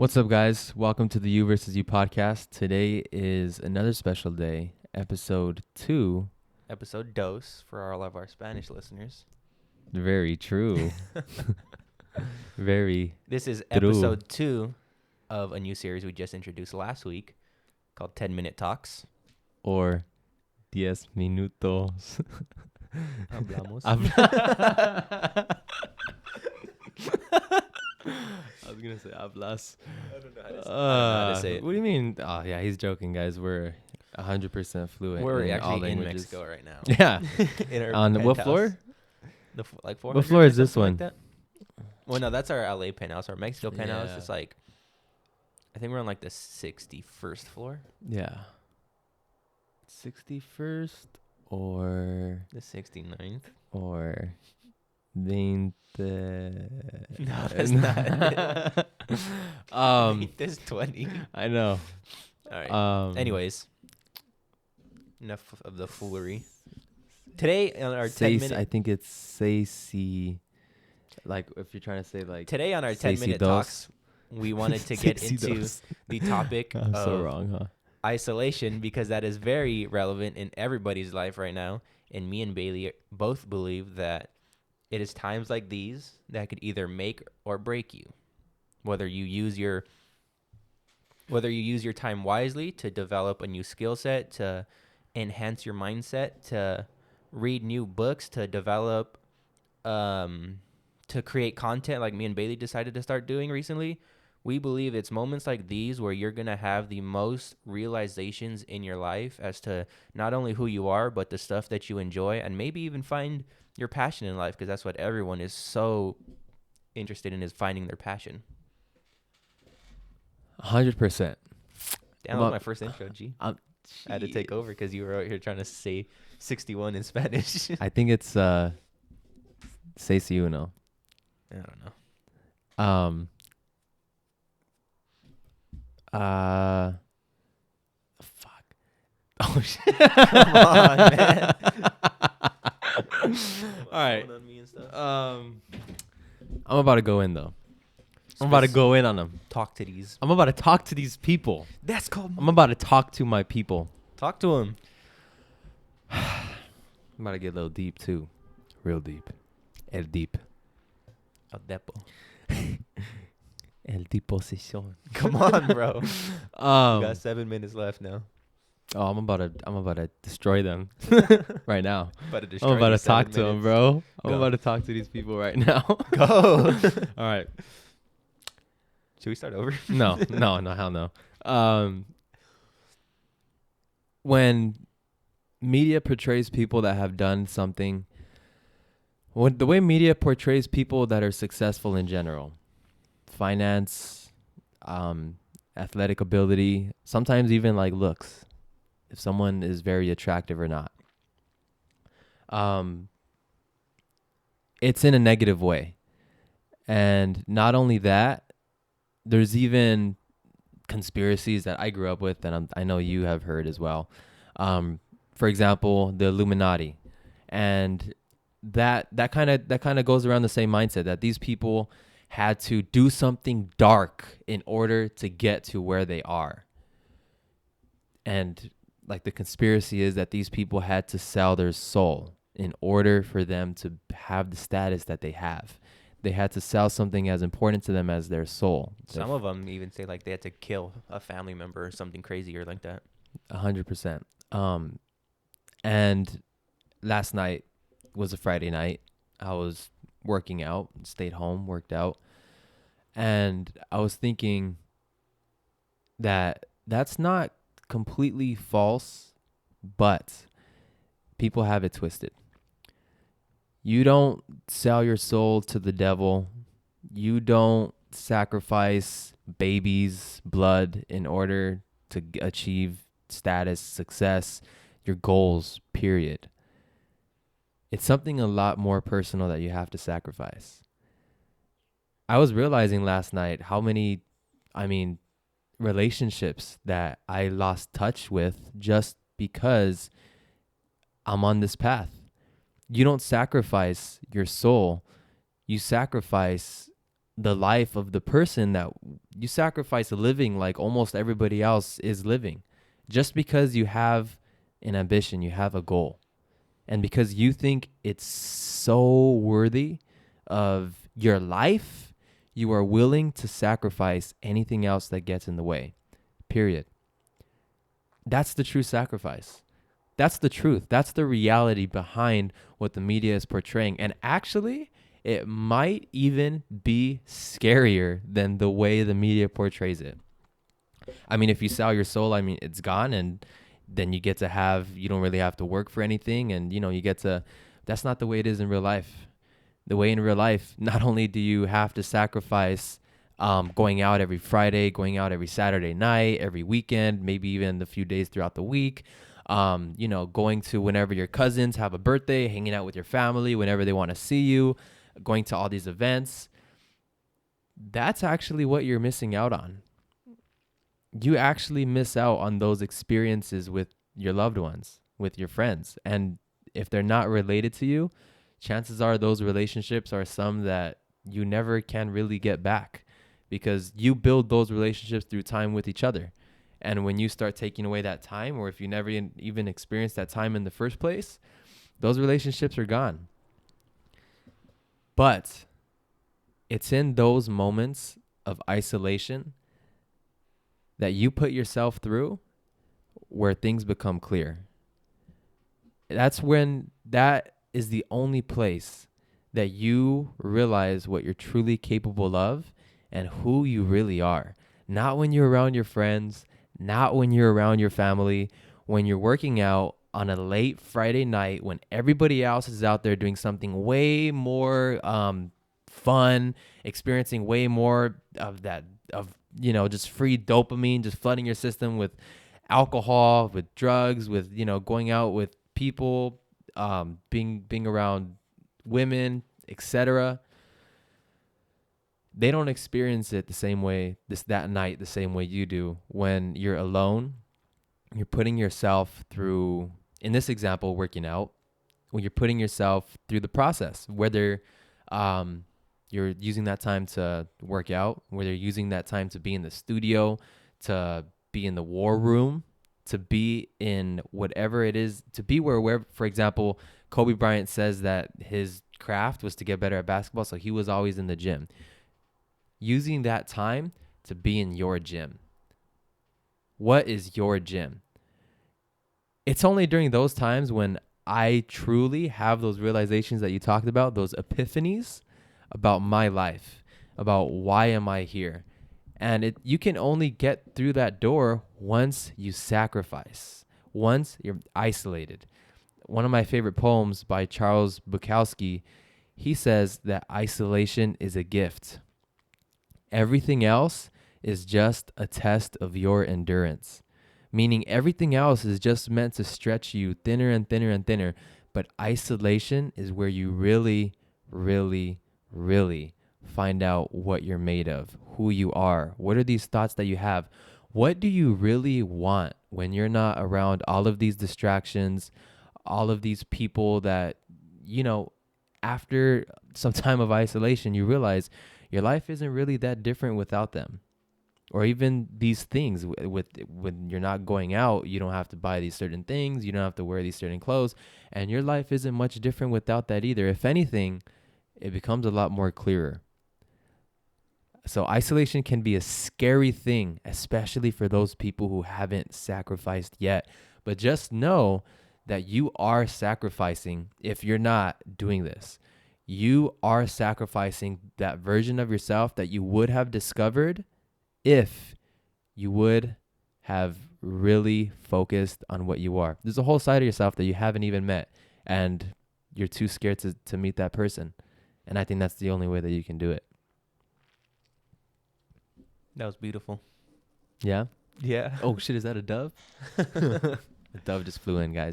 What's up, guys? Welcome to the You versus You podcast. Today is another special day, episode 2. Episode dos for all of our Spanish listeners. Very true. Very This is true. episode 2 of a new series we just introduced last week called 10-Minute Talks. Or 10 minutos. Hablamos. I was going to say hablas. I don't know how to say it. What do you mean? Oh, yeah, he's joking, guys. We're 100% fluent We're in all actually in languages. Mexico right now. Yeah. In our On what penthouse. floor? Like 400 What floor is or this something one? like that? Well, no, that's our LA penthouse. Our Mexico penthouse Yeah. is like, I think we're on like the 61st floor. Yeah. 61st or The 69th. or 20. No, that's not it. There's 20. I know. All right. Anyways, enough of the foolery. Today on our 10-minute I think it's Seisi. Like if you're trying to say like Today on our Seisi 10-minute dos. talks, we wanted to get Seisi into dos. the topic I'm so of wrong, huh? isolation because that is very relevant in everybody's life right now. And me and Bailey both believe that it is times like these that could either make or break you. Whether you use your time wisely to develop a new skill set, to enhance your mindset, to read new books, to develop to create content like me and Bailey decided to start doing recently. We believe it's moments like these where you're going to have the most realizations in your life as to not only who you are, but the stuff that you enjoy, and maybe even find your passion in life, because that's what everyone is so interested in, is finding their passion. 100%. Damn, that Well, was my first intro, G. I had to take over because you were out here trying to say 61 in Spanish. I think it's Seisi uno. I don't know. Fuck. Oh shit. Come on, man. All right. On me and stuff. I'm about to go in though. I'm about to go in on them. Talk to these. I'm about to talk to these people. That's called. I'm about to talk to my people. Talk to him. I'm about to get a little deep too. Real deep. El deep. El Depo. El deposición. Come on, bro. We got 7 minutes left now. Oh, I'm about to destroy them right now. I'm about to talk to them, bro. I'm Go. about to talk to these people right now. Go. All right. Should we start over? No, hell no. When media portrays people that have done something, the way media portrays people that are successful in general, finance, athletic ability, sometimes even like looks, if someone is very attractive or not, it's in a negative way. And not only that, there's even conspiracies that I grew up with, and I know you have heard as well. For example, the Illuminati, and that kind of goes around the same mindset that these people had to do something dark in order to get to where they are. And like the conspiracy is that these people had to sell their soul in order for them to have the status that they have. They had to sell something as important to them as their soul. Some of them even say like they had to kill a family member or something crazy or like that. 100%. And last night was a Friday night. I was working out, stayed home, worked out. And I was thinking that that's not completely false, but people have it twisted. You don't sell your soul to the devil. You don't sacrifice babies' blood in order to achieve status, success, your goals, period. It's something a lot more personal that you have to sacrifice. I was realizing last night how many, relationships that I lost touch with just because I'm on this path. You don't sacrifice your soul. You sacrifice the life of the person that you sacrifice living like almost everybody else is living. Just because you have an ambition, you have a goal, and because you think it's so worthy of your life, you are willing to sacrifice anything else that gets in the way. Period. That's the true sacrifice. That's the truth. That's the reality behind what the media is portraying. And actually, it might even be scarier than the way the media portrays it. I mean, if you sell your soul, I mean, it's gone, and then you don't really have to work for anything. And, that's not the way it is in real life. The way in real life, not only do you have to sacrifice going out every Friday, going out every Saturday night, every weekend, maybe even a few days throughout the week, going to whenever your cousins have a birthday, hanging out with your family whenever they want to see you, going to all these events. That's actually what you're missing out on. You actually miss out on those experiences with your loved ones, with your friends. And if they're not related to you, chances are those relationships are some that you never can really get back, because you build those relationships through time with each other. And when you start taking away that time, or if you never even experienced that time in the first place, those relationships are gone. But it's in those moments of isolation that you put yourself through where things become clear. That is the only place that you realize what you're truly capable of and who you really are. Not when you're around your friends, not when you're around your family, when you're working out on a late Friday night when everybody else is out there doing something way more fun, experiencing way more of that, just free dopamine, just flooding your system with alcohol, with drugs, with, going out with people, being around women, etc. They don't experience it the same way that night, the same way you do. When you're alone, you're putting yourself through, in this example, working out, when you're putting yourself through the process, whether you're using that time to work out, whether you're using that time to be in the studio, to be in the war room, to be in whatever it is, to be where, for example, Kobe Bryant says that his craft was to get better at basketball, so he was always in the gym. Using that time to be in your gym. What is your gym? It's only during those times when I truly have those realizations that you talked about, those epiphanies about my life, about why am I here? And you can only get through that door once you sacrifice, once you're isolated. One of my favorite poems by Charles Bukowski, he says that isolation is a gift. Everything else is just a test of your endurance. Meaning everything else is just meant to stretch you thinner and thinner and thinner. But isolation is where you really, really, really find out what you're made of, who you are. What are these thoughts that you have? What do you really want when you're not around all of these distractions, all of these people that, after some time of isolation, you realize your life isn't really that different without them. Or even these things when you're not going out, you don't have to buy these certain things. You don't have to wear these certain clothes. And your life isn't much different without that either. If anything, it becomes a lot more clearer. So isolation can be a scary thing, especially for those people who haven't sacrificed yet. But just know that you are sacrificing if you're not doing this. You are sacrificing that version of yourself that you would have discovered if you would have really focused on what you are. There's a whole side of yourself that you haven't even met, and you're too scared to meet that person. And I think that's the only way that you can do it. That was beautiful. Yeah? Yeah. Oh, shit, is that a dove? The dove just flew in, guys.